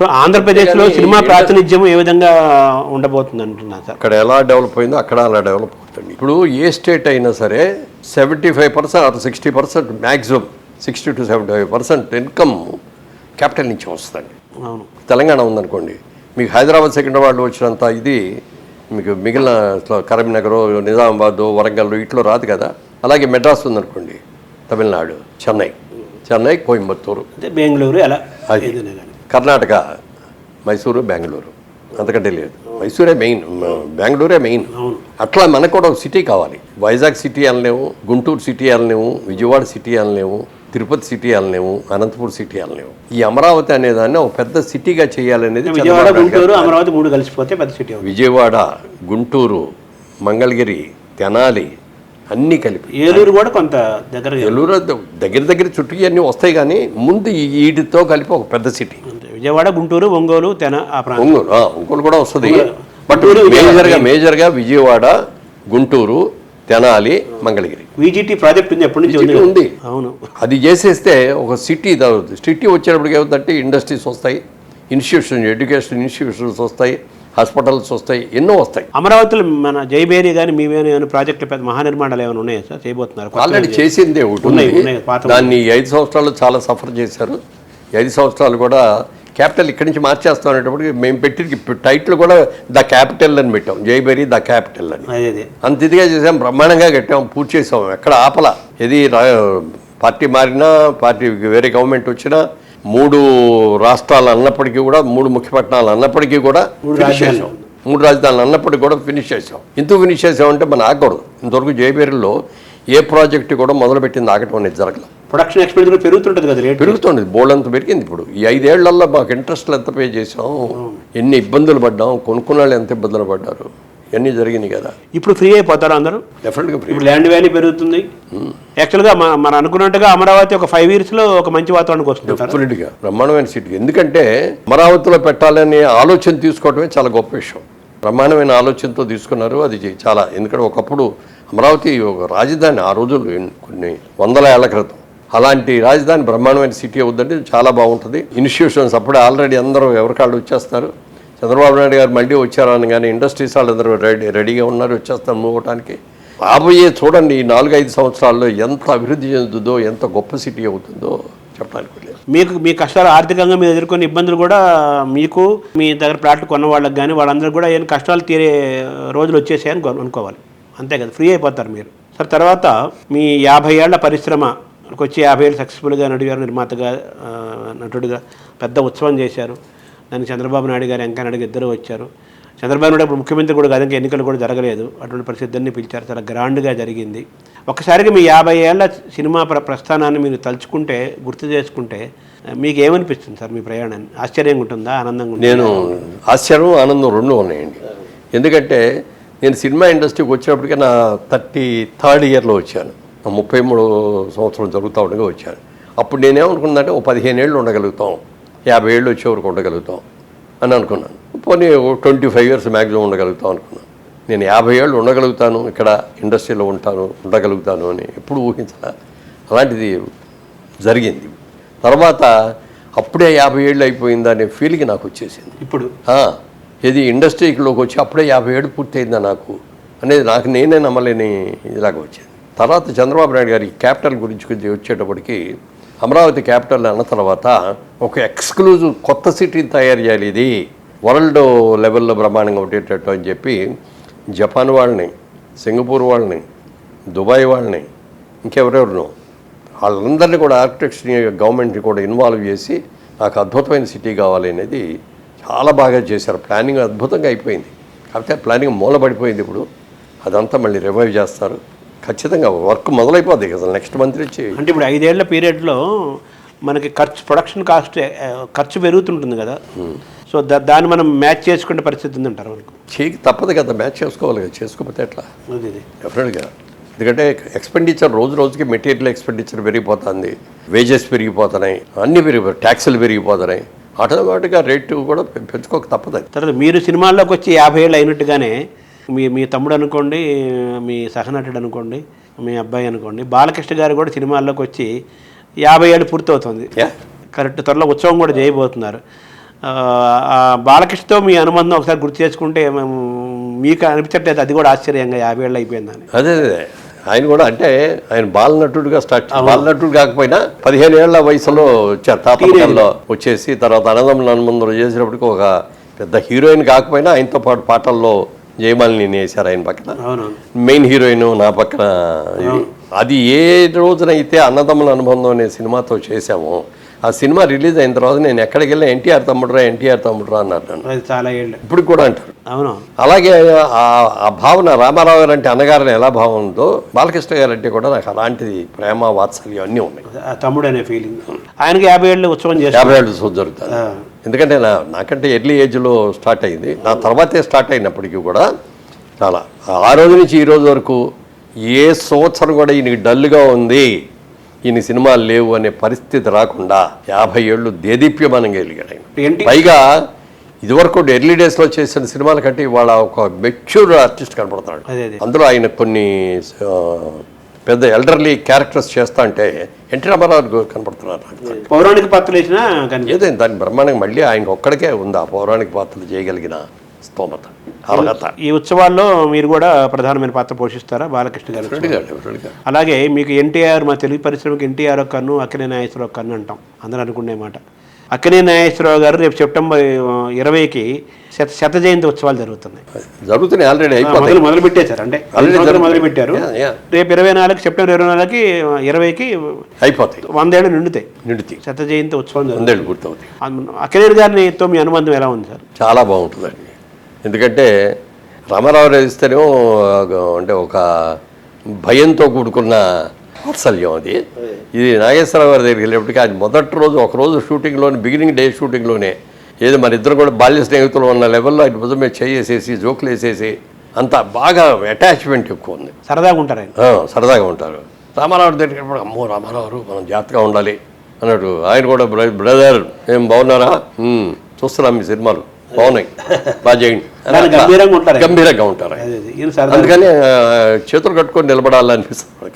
ఆంధ్రప్రదేశ్లో సినిమా ప్రాతినిధ్యం ఏ విధంగా ఉండబోతుంది అంటున్నా సార్? అక్కడ ఎలా డెవలప్ అయిందో అక్కడ అలా డెవలప్ అవుతుంది. ఇప్పుడు ఏ స్టేట్ అయినా సరే 75% or 60% maximum 60 to 75% income capital నుంచి వస్తుంది. అవును, తెలంగాణ ఉందనుకోండి, మీకు హైదరాబాద్ సికింద్రాబాద్ వచ్చినంత ఇది మీకు మిగిలిన కరీంనగర్, నిజామాబాద్, వరంగల్ ఇట్లో రాదు కదా. అలాగే మెడ్రాస్ ఉందనుకోండి, తమిళనాడు, చెన్నై, కోయంబత్తూరు, బెంగళూరు, అలా కర్ణాటక, మైసూరు, బెంగళూరు, అంతకంటే లేదు. మైసూరే మెయిన్, బెంగళూరే మెయిన్. అట్లా మనకు కూడా ఒక సిటీ కావాలి. వైజాగ్ సిటీ అనలేము, గుంటూరు సిటీ అనలేము, విజయవాడ సిటీ అనలేము, తిరుపతి సిటీ అనలేము, అనంతపూర్ సిటీ అనలేము. ఈ అమరావతి అనేదాన్ని ఒక పెద్ద సిటీగా చేయాలనేది విజయవాడ, గుంటూరు, అమరావతి మూడు కలిసిపోతే పెద్ద సిటీ. విజయవాడ, గుంటూరు, మంగళగిరి, తెనాలి అన్నీ కలిపి. ఏలూరు కూడా కొంత దగ్గర, ఏలూరు దగ్గర చుట్టూ అన్నీ వస్తాయి, కానీ ముందు వీటితో కలిపి ఒక పెద్ద సిటీ. విజయవాడ, గుంటూరు, ఒంగోలు, ఒంగోలు కూడా వస్తుంది. బట్ మేజర్గా విజయవాడ, గుంటూరు, తెనాలి, మంగళగిరి. విజిటి ప్రాజెక్ట్ ఉంది, ఎప్పటి నుంచి ఉంది. అవును, అది చేసేస్తే ఒక సిటీ వచ్చేటప్పటికి ఏమిటంటే ఇండస్ట్రీస్ వస్తాయి, ఎడ్యుకేషన్ ఇన్స్టిట్యూషన్స్ వస్తాయి, హాస్పిటల్స్ వస్తాయి, ఎన్నో వస్తాయి. అమరావతిలో మన జైబేరి కానీ మీవేని ప్రాజెక్టులు పెద్ద మహానిర్మాణాలు ఏమైనా ఉన్నాయా సార్? చేయబోతున్నారు? ఆల్రెడీ చేసిందే ఒకటి ఉన్నాయి. దాన్ని 5 సంవత్సరాలు చాలా సఫర్ చేశారు. 5 సంవత్సరాలు కూడా క్యాపిటల్ ఇక్కడి నుంచి మార్చేస్తాం అనేటప్పటికి మేము పెట్టి టైటిల్ కూడా ద క్యాపిటల్ అని పెట్టాం, జైబేరి ద క్యాపిటల్ అని. అంత ఇదిగా చేసాం, బ్రహ్మాండంగా కట్టాం, పూర్తి చేసాం. ఎక్కడ ఆపల. ఇది పార్టీ మారినా, పార్టీ వేరే గవర్నమెంట్ వచ్చినా, 3 రాష్ట్రాలు అన్నప్పటికీ కూడా, 3 ముఖ్య పట్టణాలు అన్నప్పటికీ కూడా ఫినిష్ చేసాం. 3 రాజధానులు అన్నప్పటికీ కూడా ఫినిష్ చేసాం. ఎందుకు ఫినిష్ చేసామంటే మనం ఆగకూడదు. ఇంతవరకు జైబేరిలో ఏ ప్రాజెక్టు కూడా మొదలుపెట్టింది ఆగటం అనేది జరగలేదు. ప్రొడక్షన్ ఎక్స్పెండిచర్ పెరుగుతుంటుంది కదా, రేట్ పెరుగుతుంది, బోల్డ్ అంత పెరిగింది. ఇప్పుడు ఈ 5 ఏళ్లలో మాకు ఇంట్రెస్ట్లు ఎంత పే చేసాం, ఎన్ని ఇబ్బందులు పడ్డాం, కొనుక్కున్న వాళ్ళు ఎంత ఇబ్బందులు పడ్డారు, ఇవన్నీ జరిగినాయి కదా. ఇప్పుడు ఫ్రీ అయిపోతారు అందరూ డెఫినెట్గా ఫ్రీ. ఇప్పుడు ల్యాండ్ వాల్యూ పెరుగుతుంది. యాక్చువల్గా మనం అనుకున్నట్టుగా అమరావతి ఒక 5 yearsలో ఒక మంచి వాతావరణానికి వస్తుంది. డెఫినెట్గా బ్రహ్మాండమైన సిటీ. ఎందుకంటే అమరావతిలో పెట్టాలనే ఆలోచన తీసుకోవడమే చాలా గొప్ప విషయం. బ్రహ్మాండమైన ఆలోచనతో తీసుకున్నారు. అది చాలా, ఎందుకంటే ఒకప్పుడు అమరావతి ఒక రాజధాని, ఆ రోజులు కొన్ని 100 ఏళ్ల క్రితం. అలాంటి రాజధాని బ్రహ్మాండమైన సిటీ అవుద్దంటే చాలా బాగుంటుంది. ఇన్స్టిట్యూషన్స్ అప్పుడే ఆల్రెడీ అందరూ ఎవరికాళ్ళు వచ్చేస్తారు. చంద్రబాబు నాయుడు గారు మళ్ళీ వచ్చారని కానీ ఇండస్ట్రీస్ వాళ్ళందరూ రెడీగా ఉన్నారు, వచ్చేస్తాను మూవ్ అవడానికి. రాబోయే చూడండి, ఈ 4-5 సంవత్సరాల్లో ఎంత అభివృద్ధి చెందుతుందో, ఎంత గొప్ప సిటీ అవుతుందో చెప్పడానికి లేదు. మీ కష్టాలు, ఆర్థికంగా మీరు ఎదుర్కొన్న ఇబ్బందులు కూడా మీకు, మీ దగ్గర ప్లాట్లు కొన్న వాళ్ళకి కానీ వాళ్ళందరూ కూడా ఏం కష్టాలు తీరే రోజులు వచ్చేసాయని అనుకోవాలి. అంతే కదా, ఫ్రీ అయిపోతారు మీరు. సార్, తర్వాత మీ 50 ఏళ్ల పరిశ్రమకు వచ్చి 50 ఏళ్ళు సక్సెస్ఫుల్గా నడిగారు, నిర్మాతగా, నటుడిగా పెద్ద ఉత్సవం చేశారు. దానికి చంద్రబాబు నాయుడు గారు, వెంకయ్య నాయుడు ఇద్దరు వచ్చారు. చంద్రబాబు నాయుడు ఇప్పుడు ముఖ్యమంత్రి కూడా కాదు, ఇంకా ఎన్నికలు కూడా జరగలేదు. అటువంటి పరిస్థితుల్ని పిలిచారు, చాలా గ్రాండ్గా జరిగింది. ఒక్కసారిగా మీ 50 ఏళ్ల సినిమా ప్రస్థానాన్ని మీరు తలుచుకుంటే, గుర్తు చేసుకుంటే మీకు ఏమనిపిస్తుంది సార్? మీ ప్రయాణాన్ని ఆశ్చర్యంగా ఉంటుందా, ఆనందంగా ఉంటుందా? నేను ఆశ్చర్యం, ఆనందం రెండు ఉన్నాయండి. ఎందుకంటే నేను సినిమా ఇండస్ట్రీకి వచ్చినప్పటికీ నా 33rd yearలో వచ్చాను. 33 సంవత్సరం జరుగుతూ ఉండగా వచ్చాను. అప్పుడు నేనేమనుకున్నానంటే ఓ 15 ఏళ్ళు ఉండగలుగుతాం, 50 ఏళ్ళు వచ్చే వరకు ఉండగలుగుతాం అని అనుకున్నాను. పోనీ 25 years మ్యాక్సిమం ఉండగలుగుతాం అనుకున్నాను. నేను 50 ఏళ్ళు ఉండగలుగుతాను, ఇక్కడ ఇండస్ట్రీలో ఉండగలుగుతాను అని ఎప్పుడు ఊహించాల. అలాంటిది జరిగింది. తర్వాత అప్పుడే 50 ఏళ్ళు అయిపోయిందా అనే ఫీలింగ్ నాకు వచ్చేసింది. ఇప్పుడు ఇది ఇండస్ట్రీలోకి వచ్చి అప్పుడే 50 ఏళ్ళు పూర్తయిందా నాకు అనేది నాకు నేనే నమ్మలేని ఇలాగ వచ్చింది. తర్వాత చంద్రబాబు నాయుడు గారి క్యాపిటల్ గురించి వచ్చేటప్పటికి, అమరావతి క్యాపిటల్ అన్న తర్వాత ఒక ఎక్స్క్లూజివ్ కొత్త సిటీని తయారు చేయాలి, ఇది వరల్డ్ లెవెల్లో బ్రహ్మాండంగా ఉండేటట్టు అని చెప్పి జపాన్ వాళ్ళని, సింగపూర్ వాళ్ళని, దుబాయ్ వాళ్ళని, ఇంకెవరెవరినో వాళ్ళందరినీ కూడా ఆర్కిటెక్ట్స్ని, గవర్నమెంట్ని కూడా ఇన్వాల్వ్ చేసి నాకు అద్భుతమైన సిటీ కావాలి అనేది చాలా బాగా చేశారు. ప్లానింగ్ అద్భుతంగా అయిపోయింది. కాకపోతే ప్లానింగ్ మూలపడిపోయింది. ఇప్పుడు అదంతా మళ్ళీ రివైవ్ చేస్తారు. ఖచ్చితంగా వర్క్ మొదలైపోద్ది కదా నెక్స్ట్ మంత్ నుంచి. అంటే ఇప్పుడు 5 ఏళ్ల పీరియడ్లో మనకి ప్రొడక్షన్ కాస్ట్ ఖర్చు పెరుగుతుంటుంది కదా. సో దాన్ని మనం మ్యాచ్ చేసుకునే పరిస్థితి ఉందంటారు మనకు? తప్పదు కదా, మ్యాచ్ చేసుకోవాలి కదా, చేసుకోకపోతే ఎట్లా? డెఫినెట్గా. ఎందుకంటే ఎక్స్పెండిచర్ రోజు రోజుకి మెటీరియల్ ఎక్స్పెండిచర్ పెరిగిపోతుంది, వేజెస్ పెరిగిపోతున్నాయి, అన్నీ ట్యాక్సులు పెరిగిపోతున్నాయి. ఆటోమేటిక్గా రేటు కూడా పెంచుకోక తప్పదు. తర్వాత మీరు సినిమాల్లోకి వచ్చి 50 ఏళ్ళు అయినట్టుగానే మీ తమ్ముడు అనుకోండి, మీ సహనటుడు అనుకోండి, మీ అబ్బాయి అనుకోండి, బాలకృష్ణ గారు కూడా సినిమాల్లోకి వచ్చి 50 ఏళ్ళు పూర్తవుతుంది. కరెక్ట్, త్వరలో ఉత్సవం కూడా చేయబోతున్నారు. బాలకృష్ణతో మీ అనుబంధం ఒకసారి గుర్తు చేసుకుంటే మీకు అనిపించట్లేదు అది కూడా ఆశ్చర్యంగా 50 ఏళ్ళు అయిపోయిందని? అదే ఆయన కూడా అంటే ఆయన బాలనటుడిగా బాలనటుడు కాకపోయినా 15 ఏళ్ల వయసులో వచ్చారు, తాతలో వచ్చేసి తర్వాత అన్నదమ్ముల అనుబంధంలో చేసినప్పటికీ ఒక పెద్ద హీరోయిన్ కాకపోయినా ఆయనతో పాటు పాటల్లో జయమాలిని వేశారు ఆయన పక్కన, మెయిన్ హీరోయిన్ నా పక్కన. అది ఏ రోజునైతే అన్నదమ్ముల అనుబంధం అనే సినిమాతో చేశామో ఆ సినిమా రిలీజ్ అయిన తర్వాత నేను ఎక్కడికి వెళ్ళినా ఎన్టీఆర్ తమ్ముడురా అన్నారు నన్ను. చాలా ఏళ్ళు ఇప్పుడు కూడా అంటారు. అవును. అలాగే ఆ భావన రామారావు గారు అంటే అన్నగారిని ఎలా భావం ఉందో బాలకృష్ణ గారు అంటే కూడా నాకు అలాంటిది ప్రేమ వాత్సల్యం అన్నీ ఉన్నాయి. తమ్ముడు అనే ఫీలింగ్. ఆయనకి 50 ఏళ్ళు ఉత్సవం 50 ఏళ్ళు జరుగుతుంది. ఎందుకంటే నాకంటే ఎర్లీ ఏజ్లో స్టార్ట్ అయింది, నా తర్వాతే స్టార్ట్ అయినప్పటికీ కూడా చాలా ఆ రోజు నుంచి ఈ రోజు వరకు ఏ సంవత్సరం కూడా ఈయనకి డల్గా ఉంది, ఈయన సినిమాలు లేవు అనే పరిస్థితి రాకుండా 50 ఏళ్ళు దేదీప్యమానంగా వెలిగాడు ఆయన. పైగా ఇదివరకు ఎర్లీ డేస్లో చేసిన సినిమాల కంటే ఇవాళ ఒక మెచ్యూర్ ఆర్టిస్ట్ కనపడుతున్నాడు. అందులో ఆయన కొన్ని పెద్ద ఎల్డర్లీ క్యారెక్టర్స్ చేస్తా అంటే ఎన్టీ రామారావు కనపడుతున్నారు. పౌరాణిక పాత్రలు వేసినా ఏదైనా దాని బ్రహ్మాండంగా మళ్ళీ ఆయన ఒక్కడికే ఉంది ఆ పౌరాణిక పాత్రలు చేయగలిగిన స్తోమత, అర్హత. ఈ ఉత్సవాల్లో మీరు కూడా ప్రధానమైన పాత్ర పోషిస్తారా బాలకృష్ణ గారు? అలాగే మీకు ఎన్టీఆర్, మా తెలుగు పరిశ్రమకి ఎన్టీఆర్ ఒక కన్ను, అక్కినేని నాగేశ్వరరావు కన్ను అంటాం అందరూ అనుకునే మాట. అక్కినేని నాగేశ్వరరావు గారు రేపు సెప్టెంబర్ 20కి శత జయంతి ఉత్సవాలు జరుగుతున్నాయి. ఆల్రెడీ అయిపోయి మొదలు పెట్టేశారు, అంటే మొదలు పెట్టారు. రేపు 24 సెప్టెంబర్ 24కి 20కి అయిపోతాయి, 100 ఏళ్ళు నిండుతాయి శత జయంతి ఉత్సవం. 100 ఏళ్ళు పూర్తవుతాయి. అక్కినేని గారితో మీ అనుబంధం ఎలా ఉంది సార్? చాలా బాగుంటుందండి. ఎందుకంటే రామారావు రాజిస్తేనేమో అంటే ఒక భయంతో కూడుకున్న వాత్సల్యం అది. ఇది నాగేశ్వరరావు గారి దగ్గరికి వెళ్ళేప్పటికీ అది మొదటి రోజు ఒకరోజు షూటింగ్లోనే, బిగినింగ్ డే షూటింగ్లోనే ఏదో మన ఇద్దరు కూడా బాల్య స్నేహితులు ఉన్న లెవెల్లో ఆయన భుజం మీద చేసేసి జోకులు వేసేసి అంత బాగా అటాచ్మెంట్ ఎక్కువ ఉంది. సరదాగా ఉంటారు ఆయన. సరదాగా ఉంటారు. రామారావు దగ్గరికి వెళ్ళినప్పుడు అమ్మో రామారావు మనం జాగ్రత్తగా ఉండాలి అన్నట్టు. ఆయన కూడా బ్రదర్ ఏం బాగున్నారా, చూస్తున్నాం మీ సినిమాలు బాగున్నాయి, బాగా చేయండి, గంభీరంగా ఉంటారు. అందుకని చేతులు కట్టుకొని నిలబడాలనిపిస్తుంది.